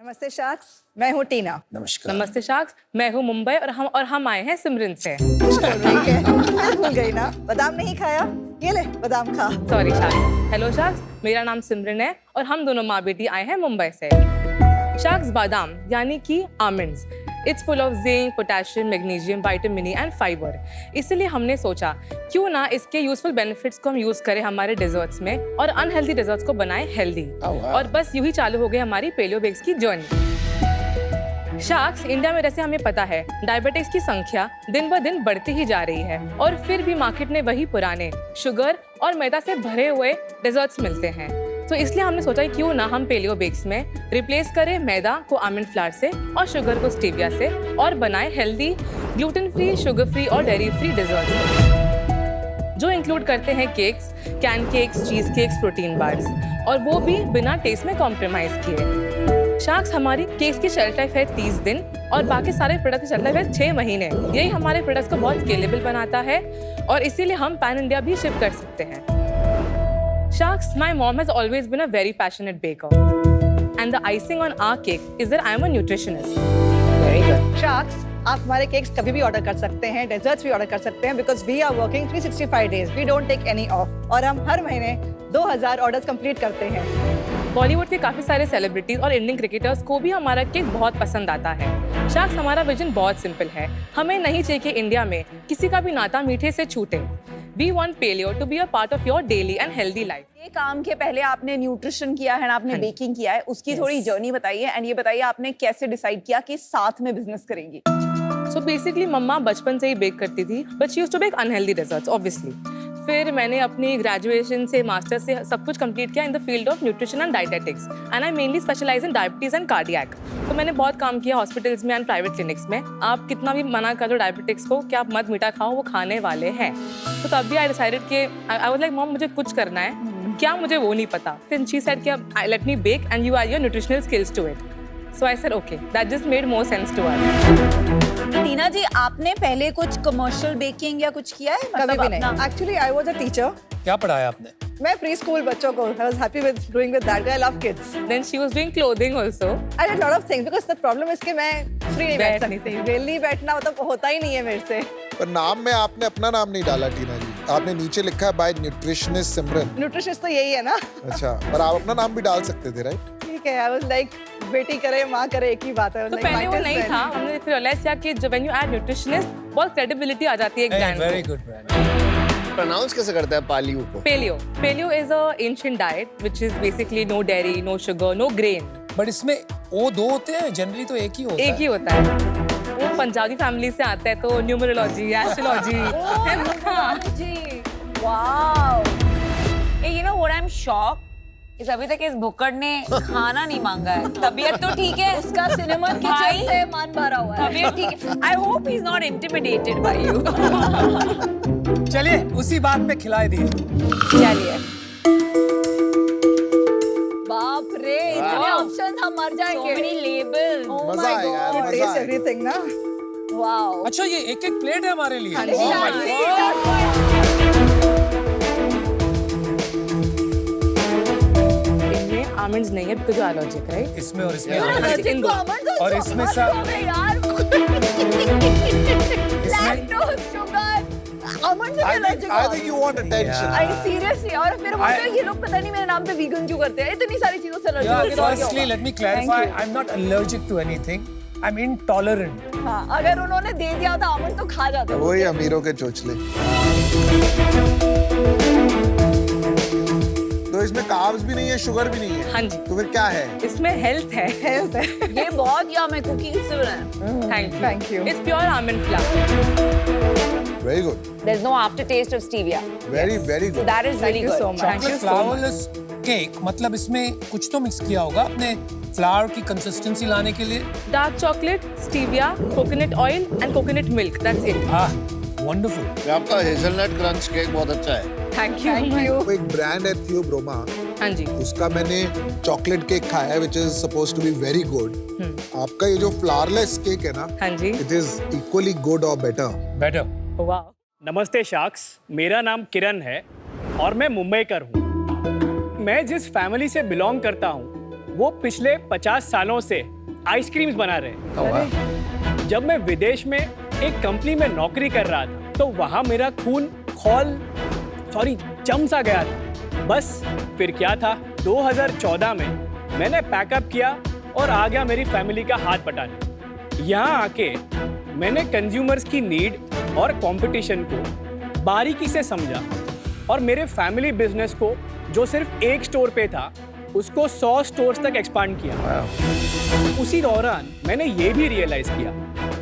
नमस्ते शाक्स, मैं हूँ टीना। नमस्कार। नमस्ते शाक्स, मैं हूँ मुंबई और हम आए हैं सिमरन से। भूल गई ना, बादाम नहीं खाया? ये ले बादाम खा। Sorry sacks. हेलो शाक्स, मेरा नाम सिमरन है और हम दोनों माँ बेटी आए हैं मुंबई से। शाक्स बादाम यानी कि almonds, it's full of zinc, potassium, magnesium, vitamin E and fibre. इसलिए हमने सोचा क्यों ना इसके यूजफुल बेनिफिट्स को हम यूज करें हमारे डेजर्ट्स में और अनहेल्दी डेजर्ट्स को बनाएं हेल्दी। और बस यूं ही चालू हो गई हमारी पेलियो बेक्स की जर्नी। शाक्स, इंडिया में जैसे हमें पता है डायबिटिक्स की संख्या दिन ब दिन बढ़ती ही जा रही है और फिर भी मार्केट में वही पुराने शुगर और मैदा से भरे हुए डेजर्ट्स मिलते हैं। तो इसलिए हमने सोचा क्यों ना हम पेलियो बेक्स में रिप्लेस करें मैदा को आमंड फ्लावर से और शुगर को स्टीविया से और बनाएं healthy, gluten free, sugar free और डेयरी फ्री डेजर्ट्स जो इंक्लूड करते हैं केक्स, कैन केक्स, चीज केक्स, प्रोटीन बार्स और वो भी बिना टेस्ट में कॉम्प्रोमाइज किए। शाक्स, हमारी केक्स की शेल्फ लाइफ है 30 दिन और बाकी सारे प्रोडक्ट की शेल्फ लाइफ है 6 महीने। यही हमारे प्रोडक्ट्स को बहुत स्केलेबल बनाता है और इसीलिए हम पैन इंडिया भी शिप कर सकते हैं। Sharks, my mom has always been a very passionate baker, and the icing on our cake is that I am a nutritionist. Very good. Sharks, आप हमारे केक्स कभी भी ऑर्डर कर सकते हैं, डेजर्ट्स भी ऑर्डर कर सकते हैं because we are working 365 days. We don't take any off. और हम हर महीने 2000 ऑर्डर्स कंप्लीट करते हैं। बॉलीवुड के काफी सारे सेलिब्रिटीज और इंडियन क्रिकेटर्स को भी हमारा केक बहुत पसंद आता है। शार्क्स, हमारा विजन बहुत सिंपल है। हमें नहीं चाहिए कि इंडिया में किसी का भी नाता मीठे से छूटे। We want Paleo to be a part of your daily and healthy life. ये काम के पहले आपने न्यूट्रिशन किया है, आपने बेकिंग किया है, उसकी थोड़ी जर्नी बताइए एंड ये बताइए आपने कैसे डिसाइड किया कि साथ में बिजनेस करेंगी। So basically मम्मा बचपन से ही बेक करती थी, but she used to bake unhealthy desserts, obviously. फिर मैंने अपनी ग्रेजुएशन से मास्टर से सब कुछ कंप्लीट किया in the field of nutrition and dietetics and I mainly specialise in diabetes and cardiac. तो मैंने बहुत काम किया हॉस्पिटल्स में एंड प्राइवेट क्लिनिक्स में। आप कितना भी मना कर दो डायबिटिक्स को कि आप मत मीठा खाओ, वो खाने वाले हैं। तो तब भी आई डिसाइडेड कि आई वाज लाइक मॉम, मुझे कुछ करना है, क्या मुझे वो नहीं पता। फिर शी सेड कि let me bake and you are your nutritional skills to it. So I said okay, that just made more sense to us. Tina ji, आपने पहले कुछ कमर्शियल बेकिंग या कुछ किया है? कभी भी नहीं। Actually, I was a teacher. क्या पढ़ाया आपने? मैं प्री स्कूल बच्चों को, I was happy with doing with that. I love kids. Then she was doing clothing also. I did a lot of things because the problem is कि मैं free नहीं बैठ सकती। वेली बैठना मतलब होता ही नहीं है मेरे से। पर नाम में आपने अपना नाम नहीं डाला टीना जी, आपने नीचे लिखा है बाय न्यूट्रिशनिस्ट सिमरन। न्यूट्रिशनिस्ट तो यही है ना। अच्छा, पर आप अपना नाम भी डाल सकते थे, राइट? ठीक है, I was like बेटी करे माँ करे एक ही बात है। तो पहले वो नहीं था, हमने फिर रियलाइज किया कि जब when you add nutritionist बहुत क्रेडिबिलिटी आ जाती है एक ब्रांड को। Very good brand. प्रोनाउंस कैसे करते हैं पालियो को? Paleo is a ancient diet which is basically no dairy, no sugar, no grain. But इसमें वो दो होते हैं, जनरली तो एक ही होता है। एक ही होता है। वो पंजाबी फैमिली से आता है तो न्यूमरोलॉजी, एस्ट्रोलॉजी। जी, wow. You know what I'm shocked? इस अभी तक इस भुक्कड़ ने खाना नहीं मांगा है। तबीयत तो ठीक है, उसका सिनेमन किचन से मान भरा हुआ है। तबीयत ठीक है। I hope he's not intimidated by you. चलिए उसी बात पे खिलाए दिए। चलिए। बाप रे, इतने ऑप्शन हम मर जाएंगे। So many labels. Oh मजा my आएगा यार, God. मजा Taste आएगा। everything ना। Wow. अच्छा, ये एक-एक प्लेट है हमारे लिए। Oh my God. इनमें आमंड्स नहीं है बिकॉज़ एलर्जिक, राइट? इसमें और इसमें इन दो। और इसमें सब लैक्टोज, शुगर, आमंड से allergic. I think you want attention. I seriously, और फिर बोलते हैं ये लोग पता नहीं मेरे नाम पे वीगन क्यों करते हैं, इतनी सारी चीजों से allergy. Firstly, let me clarify, I'm not allergic to anything. I'm intolerant. हाँ, अगर उन्होंने दे दिया था आमंड तो खा जाते। वही अमीरों के चोचले। तो इसमें कार्ब्स भी नहीं है, शुगर भी नहीं है। हाँ जी। तो फिर क्या है? इसमें हेल्थ है। Health है। ये बहुत यम है, कुकी किससे बनाया? Thank you. you. It's pure almond flour. Very good. There's no aftertaste of stevia. Very very So good. that is really you good. so much. Thank you Chocolate so much. flourless cake, मतलब इसमें कुछ तो mix किया होगा अपने flower की consistency लाने के लिए। Dark chocolate, stevia, coconut oil and coconut milk. That's it. Wonderful. आपका हेजलनट क्रंच केक बहुत अच्छा है। Thank you. वो एक ब्रांड है थियोब्रोमा, हाँ जी। उसका मैंने चॉकलेट केक खाया है, which is supposed to be very good. आपका ये जो फ्लावरलेस केक है ना, हाँ जी। it is equally good or better. Better. Wow. नमस्ते शाक्स, मेरा नाम किरण है और मैं मुंबईकर हूँ। मैं जिस फैमिली से बिलोंग करता हूँ वो पिछले 50 सालों से आइसक्रीम्स बना रहे हैं। वाह। जब मैं विदेश में एक कंपनी में नौकरी कर रहा था तो वहां मेरा खून जम सा गया था। बस फिर क्या था, 2014 में मैंने पैकअप किया और आ गया मेरी फैमिली का हाथ बटाने। यहाँ आके मैंने कंज्यूमर्स की नीड और कंपटीशन को बारीकी से समझा और मेरे फैमिली बिजनेस को जो सिर्फ एक स्टोर पे था उसको 100 स्टोर्स तक एक्सपांड किया। उसी दौरान मैंने ये भी रियलाइज किया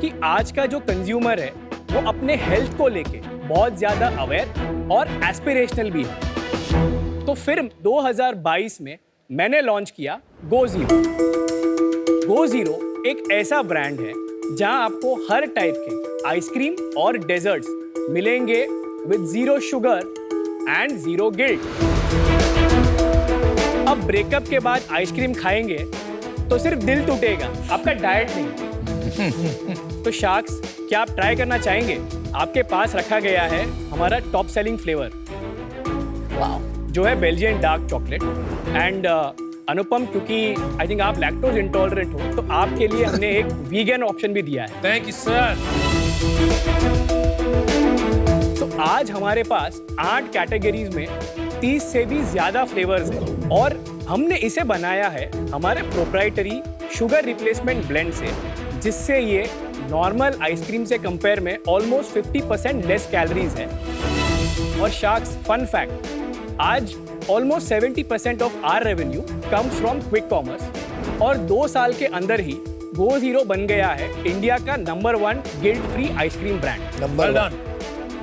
कि आज का जो कंज्यूमर है वो अपने हेल्थ को लेके बहुत ज्यादा अवेयर और एस्पिरेशनल भी है। तो फिर 2022 में मैंने लॉन्च किया GoZero। GoZero एक ऐसा ब्रांड है जहां आपको हर टाइप के आइसक्रीम और डेजर्ट्स मिलेंगे विद 0 शुगर एंड 0 गिल्ट। अब ब्रेकअप के बाद आइसक्रीम खाएंगे तो सिर्फ दिल टूटेगा, आपका डाइट नहीं। तो शार्क्स, क्या आप ट्राई करना चाहेंगे? आपके पास रखा गया है हमारा टॉप सेलिंग फ्लेवर जो है बेल्जियन डार्क चॉकलेट एंड अनुपम, क्योंकि आई थिंक आप लैक्टोज इंटॉलरेंट हो तो आपके लिए हमने एक वीगन ऑप्शन भी दिया है। Thank you sir. तो आज हमारे पास 8 कैटेगरीज में 30 से भी ज्यादा फ्लेवर्स हैं और हमने इसे बनाया है हमारे प्रोप्राइटरी शुगर रिप्लेसमेंट ब्लेंड से, जिससे ये नॉर्मल आइसक्रीम से कंपेयर में ऑलमोस्ट 50% लेस कैलोरीज है। और शार्क्स, फन फैक्ट, आज almost 70% of our revenue comes from quick commerce और 2 साल के अंदर ही GoZero बन गया है इंडिया का number 1 guilt free ice cream brand. Well done,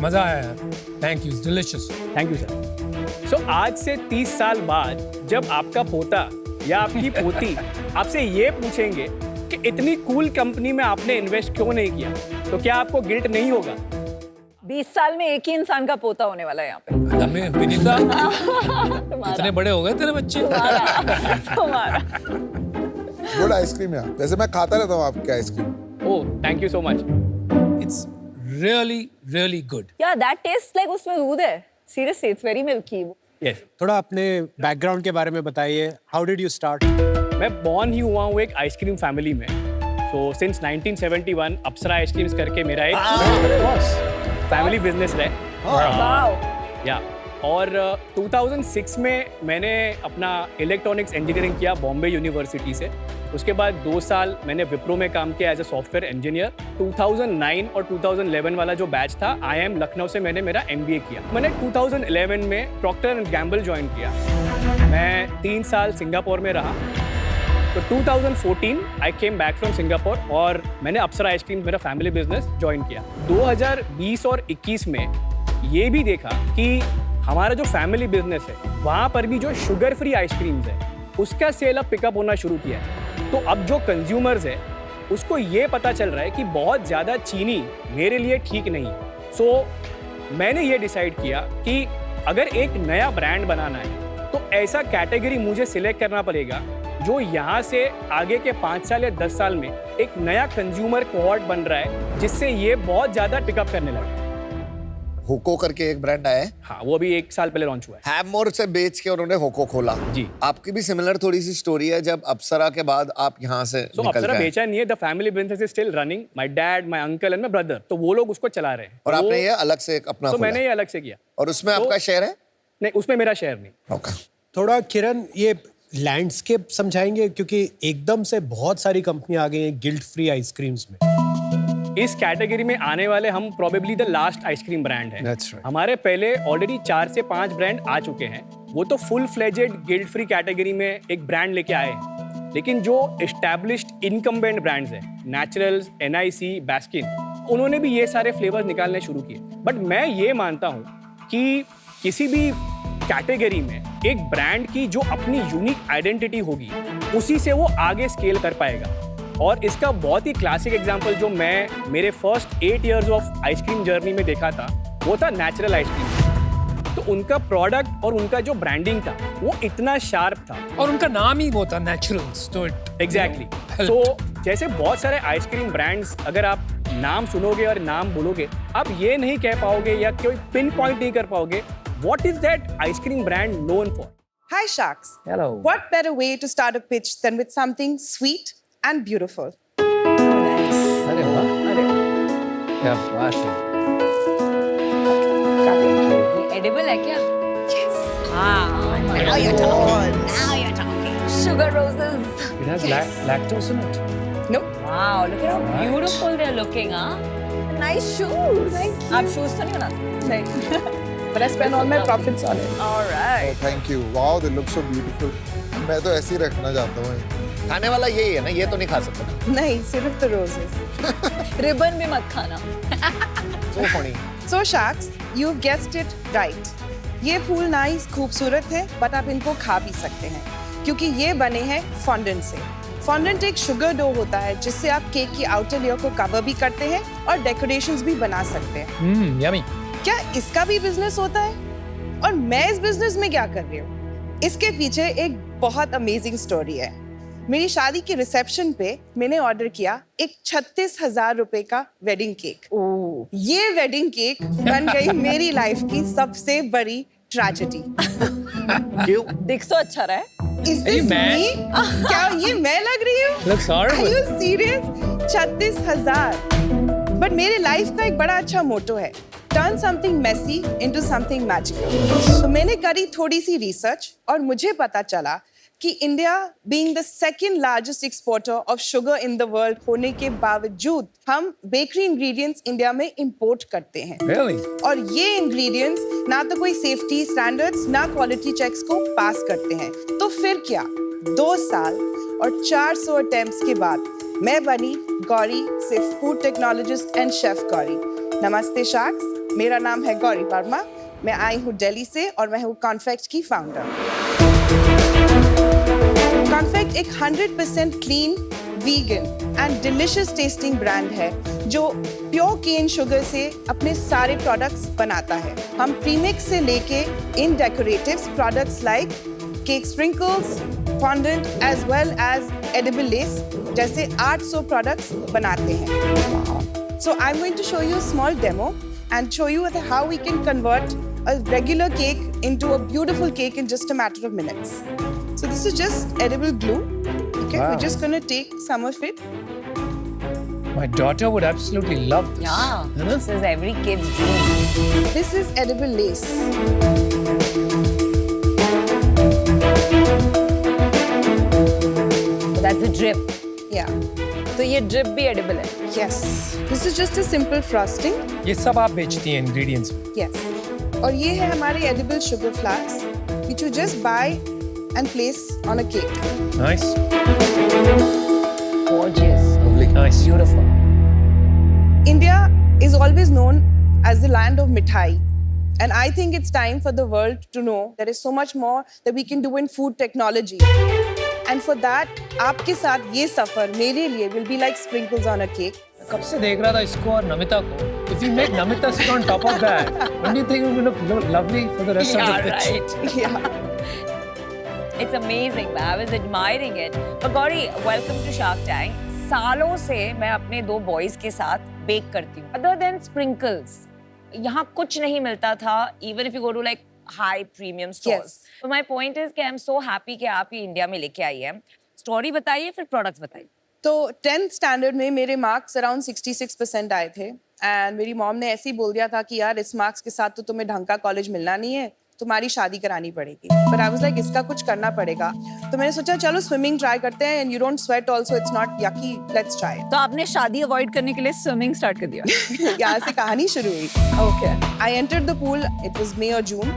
मजा आया यार। Thank you, delicious. Thank you sir. So आज से 30 साल बाद जब आपका पोता या आपकी पोती आपसे ये पूछेंगे कि इतनी कूल कंपनी में आपने इन्वेस्ट क्यों नहीं किया, तो क्या आपको गिल्ट नहीं होगा? 20 साल में एक ही इंसान का पोता होने वाला है यहाँ पे। विनीता, इतने बड़े हो गए तेरे बच्चे। तुम्हारा गुड आइसक्रीम यार, वैसे मैं खाता रहता हूँ आपकी ice cream. Oh, thank you so much. It's really really good. Yeah, that tastes like उसमें दूध है। Seriously, it's very milky. Yes, थोड़ा अपने बैकग्राउंड के बारे में बताइए। How did you start? मैं बॉर्न ही हुआ हूँ एक आइसक्रीम फैमिली में। सो सिंस 1971 अप्सरा आइसक्रीम्स करके मेरा एक फैमिली बिजनेस है। Wow. या और 2006 में मैंने अपना इलेक्ट्रॉनिक्स इंजीनियरिंग किया बॉम्बे यूनिवर्सिटी से। उसके बाद 2 साल मैंने विप्रो में काम किया एज अ सॉफ्टवेयर इंजीनियर। 2009 और 2011 वाला जो बैच था IIM लखनऊ से मैंने मेरा MBA किया। मैंने 2011 में प्रॉक्टर एंड गैम्बल ज्वाइन किया। मैं 3 साल सिंगापुर में रहा। तो 2014 आई केम बैक फ्रॉम सिंगापुर और मैंने अप्सरा आइसक्रीम मेरा फैमिली बिजनेस ज्वाइन किया। 2020 और 21 में ये भी देखा कि हमारा जो फैमिली बिजनेस है वहाँ पर भी जो शुगर फ्री आइसक्रीम्स है उसका सेल अब पिकअप होना शुरू किया है। तो अब जो कंज्यूमर्स है उसको ये पता चल रहा है कि बहुत ज़्यादा चीनी मेरे लिए ठीक नहीं। सो मैंने ये डिसाइड किया कि अगर एक नया ब्रांड बनाना है तो ऐसा कैटेगरी मुझे सिलेक्ट करना पड़ेगा जो यहाँ से आगे के 5 साल या 10 साल में एक नया कंज्यूमर कोहॉर्ट बन रहा है, जिससे ये बहुत ज़्यादा पिकअप करने लगा। होको करके एक ब्रांड आया है, हाँ, वो भी 1 साल पहले लॉन्च हुआ है। हैममोर से बेच के उन्होंने होको खोला। जी। आपकी भी सिमिलर थोड़ी सी स्टोरी है, जब अप्सरा के बाद आप यहाँ से सो निकल अप्सरा गए बेचा नहीं है, the family business is still running. My dad, my uncle and my brother, तो वो लोग उसको चला रहे हैं। और आपने ये अलग से एक अपना तो खोला मैंने ये अलग से किया। और उसमें तो- आपका शेयर है? नहीं, उसमें मेरा शेयर नहीं। ओके। थोड़ा किरण, ये लैंडस्केप समझाएंगे, क्योंकि एकदम से बहुत सारी कंपनी आ गई हैं गिल्ट फ्री आइसक्रीम्स में। इस कैटेगरी में आने वाले हम probably the last ice cream brand है। That's right. हमारे पहले ऑलरेडी 4 से 5 ब्रांड आ चुके हैं। वो तो full fledged guilt free category में एक ब्रांड लेके आए हैं, लेकिन जो एस्टैब्लिश्ड इनकम्बेंट ब्रांड्स हैं, नेचुरल्स, NIC, बास्किन, उन्होंने भी ये सारे फ्लेवर्स निकालने शुरू किए। बट मैं ये मानता हूँ कि किसी भी कैटेगरी में एक ब्रांड की जो अपनी यूनिक आइडेंटिटी होगी उसी से वो आगे स्केल कर पाएगा। और इसका बहुत ही क्लासिक एग्जांपल जो मैं मेरे first 8 years of ice cream journey में देखा था वो था नेचुरल आइसक्रीम। तो उनका प्रोडक्ट और उनका जो ब्रांडिंग था वो इतना शार्प था, और उनका नाम ही वो था नेचुरल्स, तो इट एग्जैक्टली। सो जैसे बहुत सारे आइसक्रीम ब्रांड्स, अगर आप नाम सुनोगे और नाम बोलोगे, आप ये नहीं कह पाओगे या कोई पिन पॉइंट नहीं कर पाओगे what is that ice cream brand known for? Hi Sharks. Hello. What better way to start a pitch than with something sweet, and beautiful. अरे वाह, क्या बात है। एडिबल है क्या? Now you're talking. Now you're talking. Sugar roses. It has lactose in it. Wow, look at how beautiful they're looking, huh? Nice shoes. Thank you. आप shoes तो नहीं बनाते? नहीं. But I spend all my profits on it. All right. Thank you, wow they look so beautiful. मैं तो ऐसे ही रखना चाहता हूँ। खाने वाला यही है ना, ये तो नहीं खा सकता। नहीं, सिर्फ the roses. रिबन भी मत खाना। So funny. So Sharks, you've guessed it right. ये फूल नाइस खूबसूरत है, बट आप इनको खा भी सकते हैं क्योंकि ये बने हैं फॉन्डेंट से। फॉन्डेंट एक शुगर डो होता है जिससे आप केक की आउटर लेयर को कवर भी करते हैं और डेकोरेशंस भी बना सकते हैं। यम्मी। क्या इसका भी बिजनेस होता है? और मैं इस बिजनेस में क्या कर रही हूँ? इसके पीछे एक बहुत अमेजिंग स्टोरी है। मेरी शादी की रिसेप्शन पे मैंने ऑर्डर किया एक 36,000 रुपए का वेडिंग केक। ये वेडिंग केक बन गई मेरी लाइफ की सबसे बड़ी ट्रेजेडी। क्यों? दिख तो अच्छा रहा है। Is this me? क्या ये मैं लग रही हूँ? Looks Are horrible. you serious? 36,000। But मेरे लाइफ का एक बड़ा अच्छा मोटो है, turn something messy into something magical. तो मैंने करी थोड़ी सी रिसर्च और मुझे पता चला कि India being the second largest exporter of sugar in the world होने के बावजूद हम बेकरी इंग्रेडिएंट्स इंडिया में इंपोर्ट करते हैं। Really? और ये इंग्रेडिएंट्स ना तो कोई सेफ्टी स्टैंडर्ड्स ना क्वालिटी चेक्स को पास करते हैं। तो फिर क्या, 2 साल और 400 अटेम्प्ट्स के बाद मैं बनी गौरी से food technologist and chef Gauri. नमस्ते शार्क्स, मेरा नाम है गौरी वर्मा। मैं आई हूँ दिल्ली से और मैं हूँ कॉन्फेक्ट की फाउंडर। कॉन्फेक्ट एक 100% clean, vegan and delicious testing brand है जो प्योर केन शुगर से अपने सारे प्रोडक्ट्स बनाता है। हम प्रीमिक्स से लेके इन decoratives products like cake sprinkles, fondant as well as edible lace जैसे 800 प्रोडक्ट्स बनाते हैं। So I'm going to show you a small demo and show you how we can convert a regular cake into a beautiful cake in just a matter of minutes. So this is just edible glue. Okay, Wow. we're just going to take some of it. My daughter would absolutely love this. Yeah, है ना? this is every kid's dream. This is edible lace. So that's a drip. Yeah, तो ये drip भी edible है. yes. This is just a simple frosting. ये सब आप बेचती हैं ingredients में? Yes. और ये है हमारे edible sugar flowers which you just buy and place on a cake. Nice. Gorgeous. Nice. Beautiful. India is always known as the land of mithai. And I think it's time for the world to know there is so much more that we can do in food technology. And for that, आपके साथ ये सफर मेरे लिए will be like sprinkles on a cake. कब से देख रहा था इसको और नमिता को. If you make Namita sit on top of that, don't you think it will look lovely for the rest of the pitch? Right. Yeah. It's amazing. I was admiring it. But Gauri, welcome to Shark Tank. सालों से मैं अपने 2 boys के साथ bake करती हूँ. Other than sprinkles, यहाँ कुछ नहीं मिलता था. Even if you go to like high premium stores. Yes. So my point is कि I'm so happy कि आप ये इंडिया में लेके आई हैं. स्टोरी बताइए फिर प्रोडक्ट्स बताइए. तो 10th स्टैंडर्ड में मेरे मार्क्स अराउंड 66% आए थे एंड मेरी मॉम ने ऐसे ही बोल दिया था कि यार इस मार्क्स के साथ तो तुम्हें ढंग का कॉलेज मिलना नहीं है, तुम्हारी शादी करानी पड़ेगी। बट आई वाज लाइक इसका कुछ करना पड़ेगा। तो मैंने सोचा चलो स्विमिंग ट्राई करते हैं and you don't sweat also, it's not yucky, let's try. तो आपने शादी अवॉइड करने के लिए स्विमिंग स्टार्ट कर दिया. यहाँ से कहानी शुरू हुई। Okay. I entered the pool, it was May और जून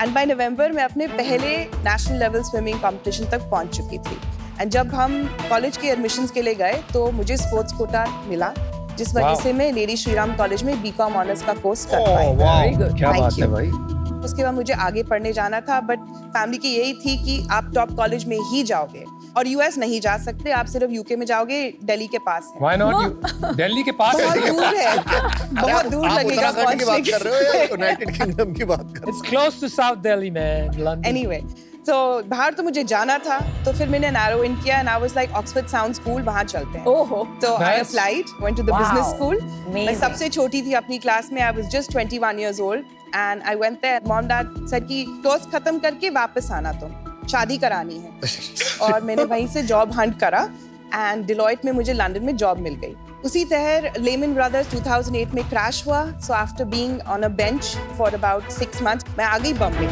एंड बाय नवंबर मैं अपने पहले नेशनल लेवल स्विमिंग कंपटीशन तक पहुंच चुकी थी। एंड जब हम कॉलेज के एडमिशंस के लिए गए तो मुझे स्पोर्ट्स कोटा मिला, जिस वजह Wow. से मैं लेडी श्रीराम कॉलेज में बीकॉम ऑनर्स का कोर्स कर Oh, पाई। wow. क्या Thank बात है you. भाई. उसके बाद मुझे आगे पढ़ने जाना था बट फैमिली की यही थी कि आप टॉप कॉलेज में ही जाओगे और यूएस नहीं जा सकते, आप सिर्फ यूके में जाओगे, दिल्ली के पास है। Why not you? दिल्ली के पास बहुत है. दूर है, बहुत दूर आप लगेगा उत्तराखंड की बात पहुंचने कर रहे हो या यूनाइटेड किंगडम की बात कर रहे It's close to South Delhi, man. London. Anyway तो बाहर तो मुझे जाना था, तो फिर मैंने नैरो इन किया and I was like Oxford sound school, वहां चलते हैं। ओहो. तो I Nice. Applied, went to the Wow. Business school. मैं Amazing. सबसे छोटी थी अपनी क्लास में, I was just 21 years old and I went there. Mom dad said कि कोर्स खत्म करके वापस आना, तुम शादी करानी है। और मैंने वहीं से जॉब हंट करा एंड डिलॉयट में मुझे लंदन में जॉब मिल गई। उसी तरह लेमन ब्रदर्स 2008 में क्रैश हुआ, so after being on a bench for about 6 months मैं आ गई बॉम्बे।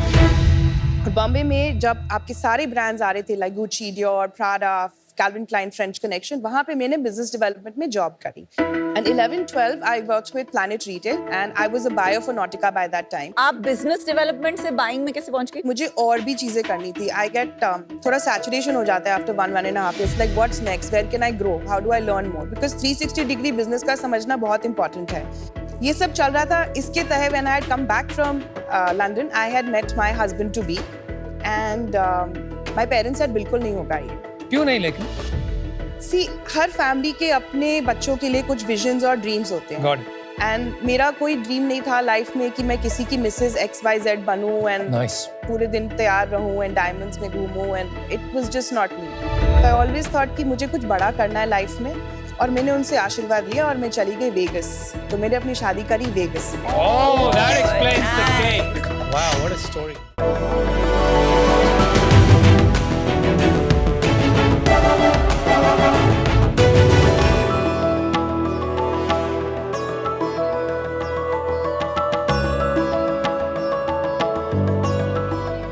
और बॉम्बे में जब आपके सारे ब्रांड्स आ रहे थे like Gucci, Dior, Prada, Calvin Klein, French Connection, वहाँ पे मैंने बिजनेस डेवलपमेंट में जॉब करी। And 11-12 I worked with Planet Retail and I was a buyer for Nautica by that time. आप बिजनेस डेवलपमेंट से बाइंग में कैसे पहुंच गई? मुझे और भी चीजें करनी थी। आई गेट थोड़ा सैचुरेशन हो जाता है after 1.5 years, like what's next, where can I grow, how do I learn more, because 360 degree business का समझना बहुत इंपॉर्टेंट है। ये सब चल रहा था। इसके तहत when I had come back from London I had met my husband to be and my parents said बिल्कुल नहीं होगा ये। क्यों नहीं लेकिन? सी हर फैमिली के अपने बच्चों के लिए कुछ विजन्स और ड्रीम्स होते हैं। गॉड एंड मेरा कोई ड्रीम नहीं था लाइफ में कि मैं किसी की मिसेस XYZ बनूं एंड नाइस। पूरे दिन तैयार रहूं एंड डायमंड्स में घूमूं, and it was just not me. I always thought कि मुझे कुछ बड़ा करना है लाइफ में, और मैंने उनसे आशीर्वाद लिया और मैं चली गई वेगस। तो मैंने अपनी शादी करी वेगस में। Oh, that explains the cake. Wow, what a story.